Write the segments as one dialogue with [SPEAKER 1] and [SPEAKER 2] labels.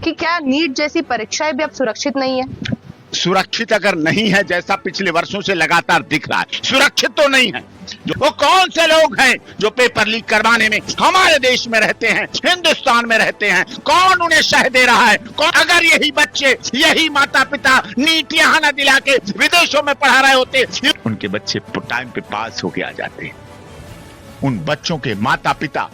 [SPEAKER 1] कि क्या नीट जैसी परीक्षाएं भी अब सुरक्षित नहीं है?
[SPEAKER 2] सुरक्षित अगर नहीं है, जैसा पिछले वर्षों से लगातार दिख रहा है, सुरक्षित तो नहीं है। वो कौन से लोग हैं जो पेपर लीक करवाने में हमारे देश में रहते हैं, हिंदुस्तान में रहते हैं? कौन उन्हें शह दे रहा है? कौन? अगर यही बच्चे, यही माता पिता नीट यहाँ न दिला के विदेशों में पढ़ा रहे होते, उनके बच्चे टाइम पे पास होके आ जाते। उन बच्चों के माता पिता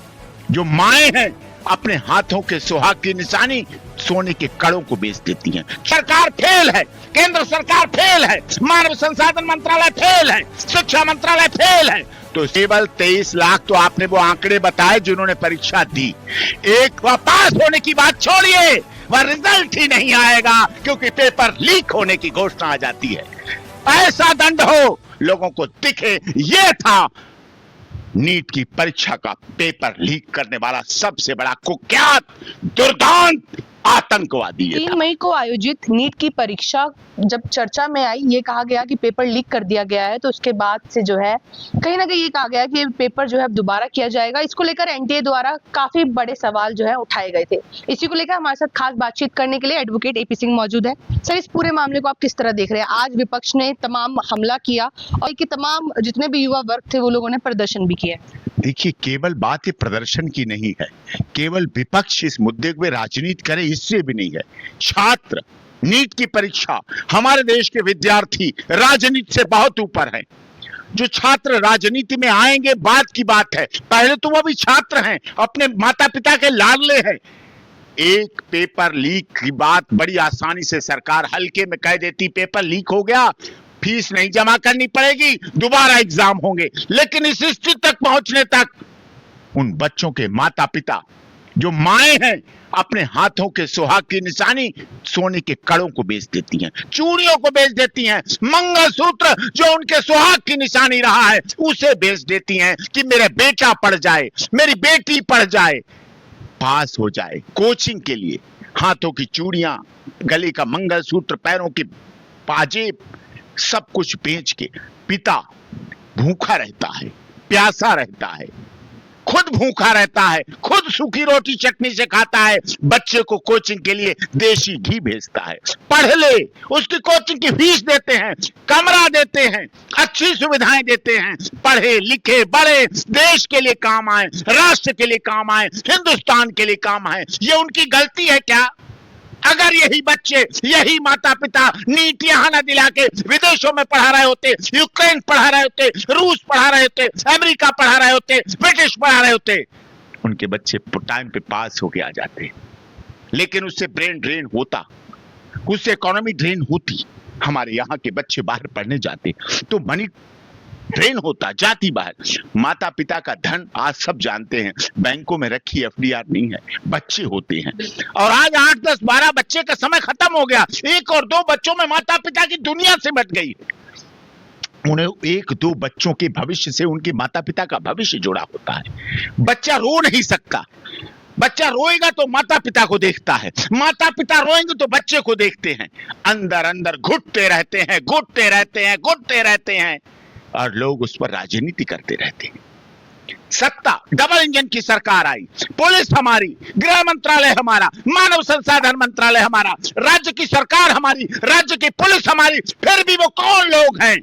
[SPEAKER 2] जो माए हैं, अपने हाथों के सुहाग की निशानी सोने के कड़ों को बेच देती हैं। सरकार फेल है, केंद्र सरकार फेल है, मानव संसाधन मंत्रालय फेल है, शिक्षा मंत्रालय फेल है। तो केवल 23 लाख तो आपने वो आंकड़े बताए जिन्होंने परीक्षा दी। एक पास होने की बात छोड़िए, वह रिजल्ट ही नहीं आएगा क्योंकि पेपर लीक होने की घोषणा आ जाती है। ऐसा दंड हो, लोगों को दिखे। ये था नीट की परीक्षा का पेपर लीक करने वाला सबसे बड़ा कुख्यात दुर्दांत आतंकवादी।
[SPEAKER 1] 3 मई को आयोजित नीट की परीक्षा जब चर्चा में आई, ये कहा गया कि पेपर लीक कर दिया गया है, तो उसके बाद से जो है कहीं ना कहीं ये कहा गया कि पेपर जो है अब दोबारा किया जाएगा। इसको लेकर एनटीए द्वारा काफी बड़े सवाल जो है उठाए गए थे। इसी को लेकर हमारे साथ खास बातचीत करने के लिए एडवोकेट एपी सिंह मौजूद है। सर, इस पूरे मामले को आप किस तरह देख रहे हैं? आज विपक्ष ने तमाम हमला किया और कि तमाम जितने भी युवा वर्ग थे वो लोगों ने प्रदर्शन भी किया।
[SPEAKER 2] देखिए, केवल बात ये प्रदर्शन की नहीं है, केवल विपक्ष इस मुद्दे में राजनीति करे इससे भी नहीं है। छात्र, नीट की परीक्षा, हमारे देश के विद्यार्थी राजनीति से बहुत ऊपर हैं। जो छात्र राजनीति में आएंगे बात की बात है, पहले तो वो भी छात्र हैं, अपने माता पिता के लाडले हैं। एक पेपर लीक की बात बड़ी आसानी से सरकार हल्के में कह देती, पेपर लीक हो गया, फीस नहीं जमा करनी पड़ेगी, दोबारा एग्जाम होंगे। लेकिन इस स्थिति तक पहुंचने तक उन बच्चों के माता पिता जो माए हैं, अपने हाथों के सुहाग की निशानी सोने के कड़ों को बेच देती हैं, चूड़ियों को बेच देती हैं, मंगलसूत्र जो उनके सुहाग की निशानी रहा है उसे बेच देती हैं कि मेरा बेटा पढ़ जाए, मेरी बेटी पढ़ जाए, पास हो जाए। कोचिंग के लिए हाथों की चूड़ियां, गले का मंगलसूत्र, पैरों के पाजेब, सब कुछ बेच के पिता भूखा रहता है, प्यासा रहता है, खुद भूखा रहता है, खुद सूखी रोटी चटनी से खाता है, बच्चे को कोचिंग के लिए देसी घी भेजता है, पढ़ ले, उसकी कोचिंग की फीस देते हैं, कमरा देते हैं, अच्छी सुविधाएं देते हैं, पढ़े लिखे बड़े, देश के लिए काम आए, राष्ट्र के लिए काम आए, हिंदुस्तान के लिए काम आए। ये उनकी गलती है क्या? अगर यही बच्चे, यही माता पिता नीट यहाँ न दिला के विदेशों में पढ़ा रहे होते, यूक्रेन पढ़ा रहे होते, रूस पढ़ा रहे होते, अमेरिका पढ़ा रहे होते, ब्रिटिश पढ़ा रहे होते, उनके बच्चे टाइम पे पास होके आ जाते। लेकिन उससे ब्रेन ड्रेन होता, उससे इकोनॉमी ड्रेन होती, हमारे यहाँ के बच्चे बाहर पढ़ने जाते तो मनी ड्रेन होता, जाती बाहर। माता पिता का धन आज सब जानते हैं, बैंकों में रखी एफडीआर नहीं है, बच्चे होते हैं। और आज 8, 10, 12 बच्चे का समय खत्म हो गया। 1 और 2 बच्चों में माता पिता की दुनिया से बट गई। उन्हें 1-2 बच्चों के भविष्य से उनके माता पिता का भविष्य जुड़ा होता है। बच्चा रो नहीं सकता, बच्चा रोएगा तो माता पिता को देखता है, माता पिता रोएंगे तो बच्चे को देखते हैं। अंदर अंदर घुटते रहते हैं, घुटते रहते हैं, घुटते रहते हैं और लोग उस पर राजनीति करते रहते हैं। सत्ता, डबल इंजन की सरकार आई, पुलिस हमारी, गृह मंत्रालय हमारा, मानव संसाधन मंत्रालय हमारा, राज्य की सरकार हमारी, राज्य की पुलिस हमारी, फिर भी वो कौन लोग हैं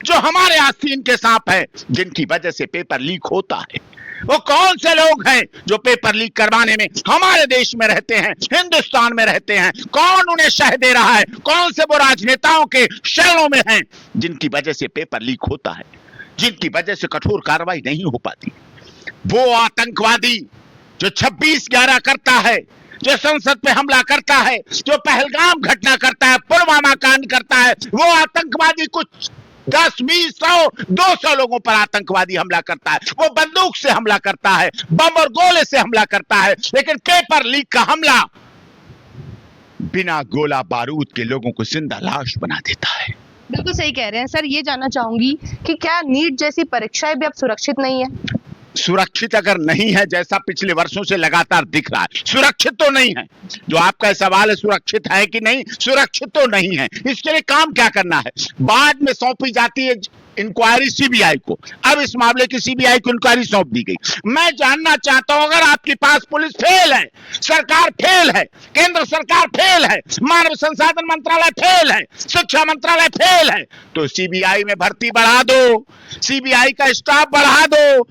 [SPEAKER 2] जो हमारे आस्तीन के सांप हैं, जिनकी वजह से पेपर लीक होता है? वो कौन से लोग हैं जो पेपर लीक करवाने में हमारे देश में रहते हैं, हिंदुस्तान में रहते हैं? कौन उन्हें शह दे रहा है? कौन से वो राजनेताओं के शरणों में हैं जिनकी वजह से पेपर लीक होता है, जिनकी वजह से कठोर कार्रवाई नहीं हो पाती? वो आतंकवादी जो 26/11 करता है, जो संसद पे हमला करता है, जो पहलगाम घटना करता है, पुलवामा कांड करता है, वो आतंकवादी कुछ 10, 20, 100, 200 लोगों पर आतंकवादी हमला करता है, वो बंदूक से हमला करता है, बम और गोले से हमला करता है। लेकिन पेपर लीक का हमला बिना गोला बारूद के लोगों को जिंदा लाश बना देता है।
[SPEAKER 1] बिल्कुल सही कह रहे हैं सर। ये जानना चाहूंगी कि क्या नीट जैसी परीक्षाएं भी अब सुरक्षित नहीं है?
[SPEAKER 2] सुरक्षित अगर नहीं है, जैसा पिछले वर्षों से लगातार दिख रहा है, सुरक्षित तो नहीं है। जो आपका सवाल है सुरक्षित है कि नहीं, सुरक्षित तो नहीं है। इसके लिए काम क्या करना है? बाद में सौंपी जाती है इंक्वायरी सीबीआई को। अब इस मामले की सीबीआई को इंक्वायरी सौंप दी गई। मैं जानना चाहता हूं, अगर आपके पास पुलिस फेल है, सरकार फेल है, केंद्र सरकार फेल है, मानव संसाधन मंत्रालय फेल है, शिक्षा मंत्रालय फेल है, तो सीबीआई में भर्ती बढ़ा दो, सीबीआई का स्टाफ बढ़ा दो।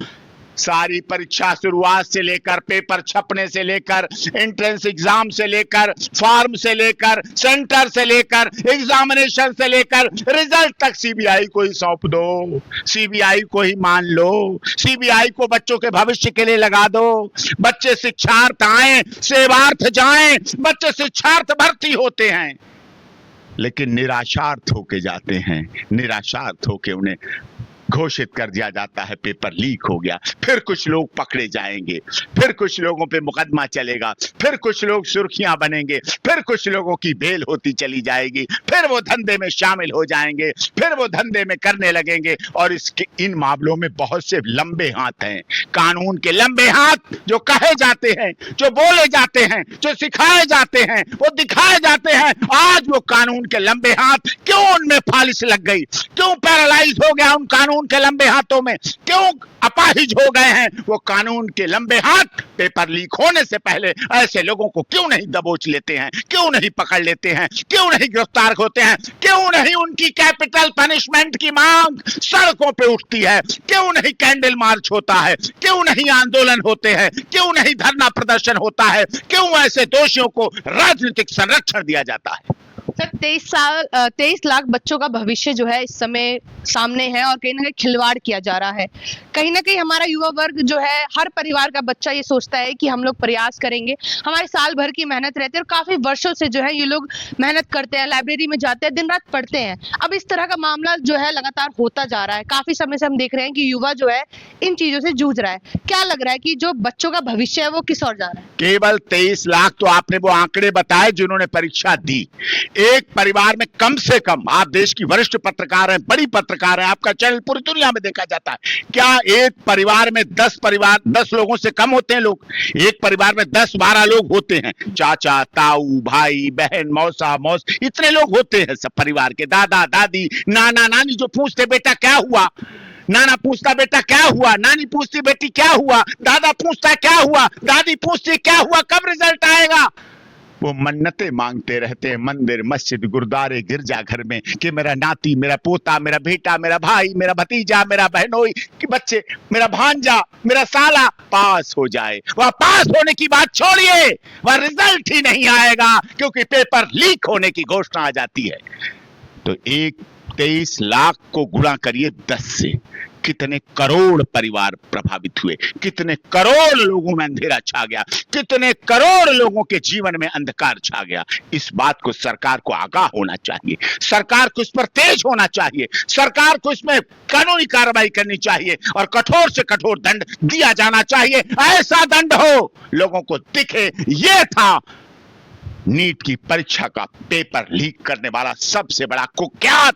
[SPEAKER 2] सारी परीक्षा शुरुआत से लेकर, पेपर छपने से लेकर, एंट्रेंस एग्जाम से लेकर, फॉर्म से लेकर, सेंटर से लेकर, एग्जामिनेशन से लेकर, रिजल्ट तक सीबीआई को ही सौंप दो, सीबीआई को ही मान लो, सीबीआई को बच्चों के भविष्य के लिए लगा दो। बच्चे शिक्षार्थ आए, सेवार्थ जाएं, बच्चे शिक्षार्थ भर्ती होते हैं लेकिन निराशार्थ होके जाते हैं, निराशार्थ होके उन्हें घोषित कर दिया जाता है पेपर लीक हो गया। फिर कुछ लोग पकड़े जाएंगे, फिर कुछ लोगों पे मुकदमा चलेगा, फिर कुछ लोग सुर्खियां बनेंगे, फिर कुछ लोगों की बेल होती चली जाएगी, फिर वो धंधे में शामिल हो जाएंगे, फिर वो धंधे में करने लगेंगे। और इसके इन मामलों में बहुत से लंबे हाथ हैं, कानून के लंबे हाथ, जो कहे जाते हैं, जो बोले जाते हैं, जो सिखाए जाते हैं, वो दिखाए जाते हैं। आज वो कानून के लंबे हाथ क्यों उनमें फालिश लग गई, क्यों पैरालाइज हो गया उन कानून के लंबे हाथों में, क्यों अपाहिज हो गए हैं वो कानून के लंबे हाथ? पेपर लीक होने से पहले ऐसे लोगों को क्यों नहीं दबोच लेते हैं, क्यों नहीं पकड़ लेते हैं, क्यों नहीं गिरफ्तार होते हैं, क्यों नहीं उनकी कैपिटल पनिशमेंट की मांग सड़कों पे उठती है, क्यों नहीं कैंडल मार्च होता है, क्यों नहीं आंदोलन होते हैं, क्यों नहीं धरना प्रदर्शन होता है, क्यों ऐसे दोषियों को राजनीतिक संरक्षण दिया जाता है?
[SPEAKER 1] सर 23 लाख बच्चों का भविष्य जो है इस समय सामने है और कहीं ना कहीं खिलवाड़ किया जा रहा है। कहीं ना कहीं हमारा युवा वर्ग जो है, हर परिवार का बच्चा ये सोचता है कि हम लोग प्रयास करेंगे, हमारे साल भर की मेहनत रहती है और काफी वर्षों से जो है ये लोग मेहनत करते हैं, लाइब्रेरी में जाते हैं, दिन रात पढ़ते हैं। अब इस तरह का मामला जो है लगातार होता जा रहा है। काफी समय से हम देख रहे हैं कि युवा जो है इन चीजों से जूझ रहा है। क्या लग रहा है कि जो बच्चों का भविष्य है वो किस ओर जा रहा है?
[SPEAKER 2] केवल 23 लाख तो आपने वो आंकड़े बताए जिन्होंने परीक्षा दी। एक परिवार में कम से कम, आप देश की वरिष्ठ पत्रकार हैं, बड़ी पत्रकार हैं, आपका चैनल पूरी दुनिया में देखा जाता है, क्या एक परिवार में 10 लोगों से कम होते हैं लोग? एक परिवार में 10-12 लोग होते हैं, चाचा, ताऊ, भाई, बहन, मौसा, मौस, इतने लोग होते हैं सब परिवार के, दादा, दादी, नाना, नानी, जो पूछते बेटा क्या हुआ, नाना पूछता बेटा क्या हुआ, नानी पूछती बेटी क्या हुआ, दादा पूछता क्या हुआ, दादी पूछती क्या हुआ, कब रिजल्ट आएगा। वो मन्नतें मांगते रहते हैं मंदिर, मस्जिद, गुरुद्वारे, गिरजाघर में कि मेरा नाती, मेरा पोता, मेरा बेटा, मेरा भाई, मेरा भतीजा, मेरा बहनोई कि बच्चे, मेरा भांजा, मेरा साला पास हो जाए। वह पास होने की बात छोड़िए, वह रिजल्ट ही नहीं आएगा क्योंकि पेपर लीक होने की घोषणा आ जाती है। तो 23 लाख को गुणा करिए 10 से, कितने करोड़ परिवार प्रभावित हुए, कितने करोड़ लोगों में अंधेरा छा गया, कितने करोड़ लोगों के जीवन में अंधकार छा गया। इस बात को सरकार को आगाह होना चाहिए, सरकार को इस पर तेज होना चाहिए, सरकार को इसमें कानूनी कार्रवाई करनी चाहिए और कठोर से कठोर दंड दिया जाना चाहिए। ऐसा दंड हो लोगों को दिखे ये था नीट की परीक्षा का पेपर लीक करने वाला सबसे बड़ा कुख्यात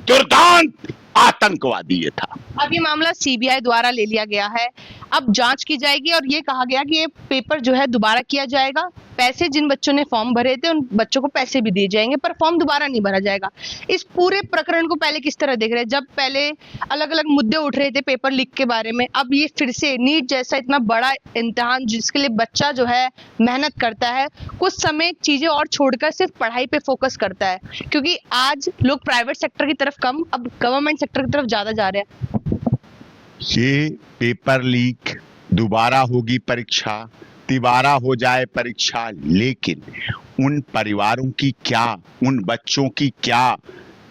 [SPEAKER 2] दुर्दांत आतंकवादी ये था।
[SPEAKER 1] अब ये मामला सीबीआई द्वारा ले लिया गया है, अब जांच की जाएगी और ये कहा गया कि ये पेपर जो है दोबारा किया जाएगा। पैसे जिन बच्चों ने फॉर्म भरे थे उन बच्चों को पैसे भी दिए जाएंगे, पर फॉर्म दोबारा नहीं भरा जाएगा। इस पूरे प्रकरण को पहले किस तरह देख रहे हैं? जब पहले अलग अलग मुद्दे उठ रहे थे पेपर लीक के बारे में, अब ये फिर से नीट जैसा इतना बड़ा इम्तिहान जिसके लिए बच्चा जो है मेहनत करता है, कुछ समय चीजें और छोड़कर सिर्फ पढ़ाई पे फोकस करता है, क्योंकि आज लोग प्राइवेट सेक्टर की तरफ कम, अब गवर्नमेंट सेक्टर की तरफ ज्यादा जा रहे हैं।
[SPEAKER 2] ये पेपर लीक, दोबारा होगी परीक्षा, तिबारा हो जाए परीक्षा, लेकिन उन परिवारों की क्या, उन बच्चों की क्या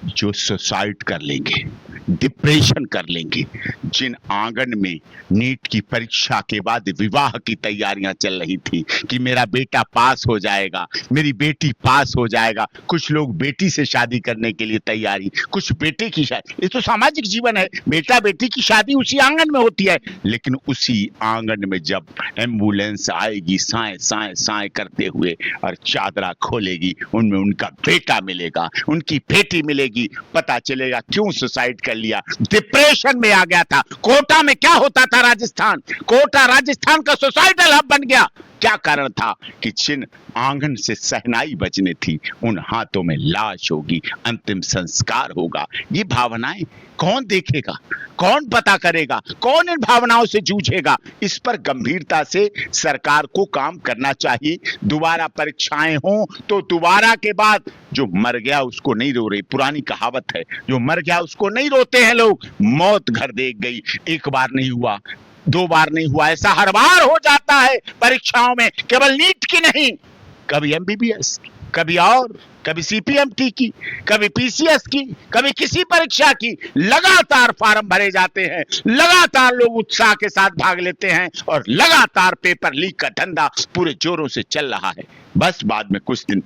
[SPEAKER 2] जो सुसाइड कर लेंगे, डिप्रेशन कर लेंगे, जिन आंगन में नीट की परीक्षा के बाद विवाह की तैयारियां चल रही थी कि मेरा बेटा पास हो जाएगा, मेरी बेटी पास हो जाएगा। कुछ लोग बेटी से शादी करने के लिए तैयारी, कुछ बेटे की शादी। ये तो सामाजिक जीवन है, बेटा बेटी की शादी उसी आंगन में होती है, लेकिन उसी आंगन में जब एम्बुलेंस आएगी साए साए साए करते हुए और चादरा खोलेगी, उनमें उनका बेटा मिलेगा, उनकी बेटी मिलेगी, पता चलेगा क्यों सुसाइड कर लिया, डिप्रेशन में आ गया था। कोटा में क्या होता था राजस्थान, कोटा राजस्थान का सुसाइडल हब बन गया। क्या कारण था कि जिन आंगन से सहनाई बजने थी उन हाथों में लाश होगी, अंतिम संस्कार होगा। ये भावनाएं कौन देखेगा, कौन पता करेगा, कौन इन भावनाओं से जूझेगा? इस पर गंभीरता से सरकार को काम करना चाहिए। दोबारा परीक्षाएं हों तो दोबारा के बाद जो मर गया उसको नहीं रो रही। पुरानी कहावत है, जो मर गया उसको नहीं रोते हैं लोग। मौत घर देख गई, एक बार नहीं हुआ, दो बार नहीं हुआ, ऐसा हर बार हो जाता है परीक्षाओं में। केवल नीट की नहीं, कभी एमबीबीएस, कभी और, कभी सीपीएमटी की, कभी पीसीएस की, कभी किसी परीक्षा की, लगातार फार्म भरे जाते हैं, लगातार लोग उत्साह के साथ भाग लेते हैं और लगातार पेपर लीक का धंधा पूरे जोरों से चल रहा है। बस बाद में कुछ दिन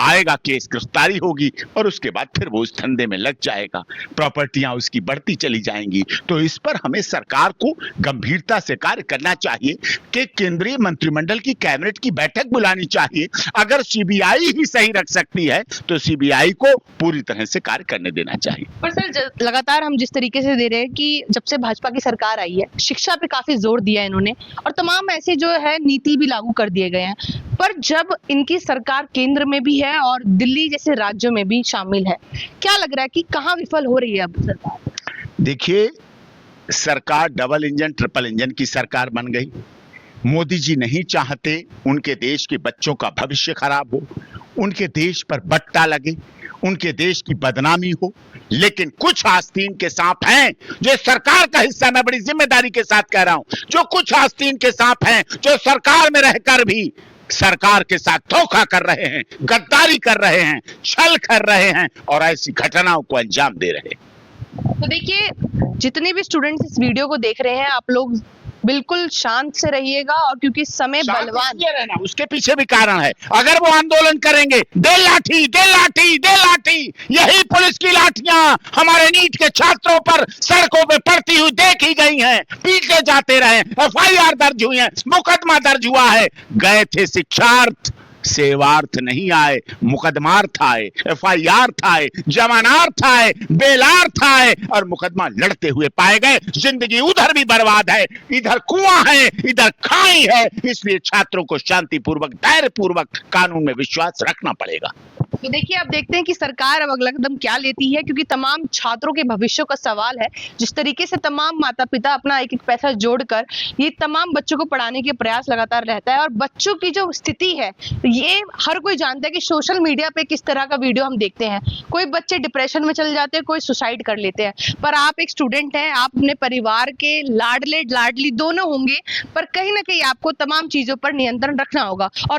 [SPEAKER 2] आएगा, केस गिरफ्तारी होगी और उसके बाद फिर वो उस धंधे में लग जाएगा, प्रॉपर्टियां उसकी बढ़ती चली जाएंगी। तो इस पर हमें सरकार को गंभीरता से कार्य करना चाहिए कि केंद्रीय मंत्रिमंडल की कैबिनेट की बैठक बुलानी चाहिए। अगर सीबीआई ही सही रख सकती है तो सीबीआई को पूरी तरह से कार्य करने देना चाहिए।
[SPEAKER 1] पर सर, लगातार हम जिस तरीके से दे रहे हैं कि जब से भाजपा की सरकार आई है, शिक्षा पे काफी जोर दिया है इन्होंने और तमाम ऐसे जो है नीति भी लागू कर दिए गए हैं। पर जब इनकी सरकार केंद्र में भी है और दिल्ली जैसे राज्यों में भी शामिल है, क्या लग रहा है कि कहां विफल हो रही है अब सरकार?
[SPEAKER 2] देखिए, सरकार डबल इंजन ट्रिपल इंजन की सरकार बन गई। मोदी जी नहीं चाहते उनके देश के बच्चों का भविष्य खराब हो, उनके देश पर बट्टा लगे, उनके देश की बदनामी हो। लेकिन कुछ आस्तीन के सांप हैं जो सरकार का हिस्सा, मैं बड़ी जिम्मेदारी के साथ कह रहा हूं, जो कुछ आस्तीन के सांप हैं जो सरकार में रहकर भी सरकार के साथ धोखा कर रहे हैं, गद्दारी कर रहे हैं, छल कर रहे हैं और ऐसी घटनाओं को अंजाम दे रहे हैं।
[SPEAKER 1] तो देखिए, जितने भी स्टूडेंट्स इस वीडियो को देख रहे हैं, आप लोग बिल्कुल शांत से रहिएगा और क्योंकि समय बलवान
[SPEAKER 2] रहना, उसके पीछे भी कारण है। अगर वो आंदोलन करेंगे, दे लाठी, दे लाठी, दे लाठी, यही पुलिस की लाठियां हमारे नीट के छात्रों पर सड़कों पे पड़ती हुई देखी गई हैं, पीटे जाते रहे, एफआईआर दर्ज हुई है, मुकदमा दर्ज हुआ है। गए थे शिक्षार्थ, सेवार्थ नहीं आए, मुकदमार्थ आए, एफआईआर आए, जमानार्थ आए, बेलार्थ आए और मुकदमा लड़ते हुए पाए गए। जिंदगी उधर भी बर्बाद है, इधर कुआं है, इधर खाई है। इसलिए छात्रों को शांतिपूर्वक, धैर्यपूर्वक कानून में विश्वास रखना पड़ेगा।
[SPEAKER 1] तो देखिए, अब देखते हैं कि सरकार अब अगला कदम क्या लेती है, क्योंकि तमाम छात्रों के भविष्य का सवाल है। जिस तरीके से तमाम माता पिता अपना एक एक पैसा जोड़कर ये तमाम बच्चों को पढ़ाने के प्रयास लगातार रहता है और बच्चों की जो स्थिति है, ये हर कोई जानता है कि सोशल मीडिया पे किस तरह का वीडियो हम देखते हैं। कोई बच्चे डिप्रेशन में चले जाते हैं, कोई सुसाइड कर लेते हैं। पर आप एक स्टूडेंट हैं, आप अपने परिवार के लाडले लाडली दोनों होंगे, पर कहीं ना कहीं आपको तमाम चीजों पर नियंत्रण रखना होगा। और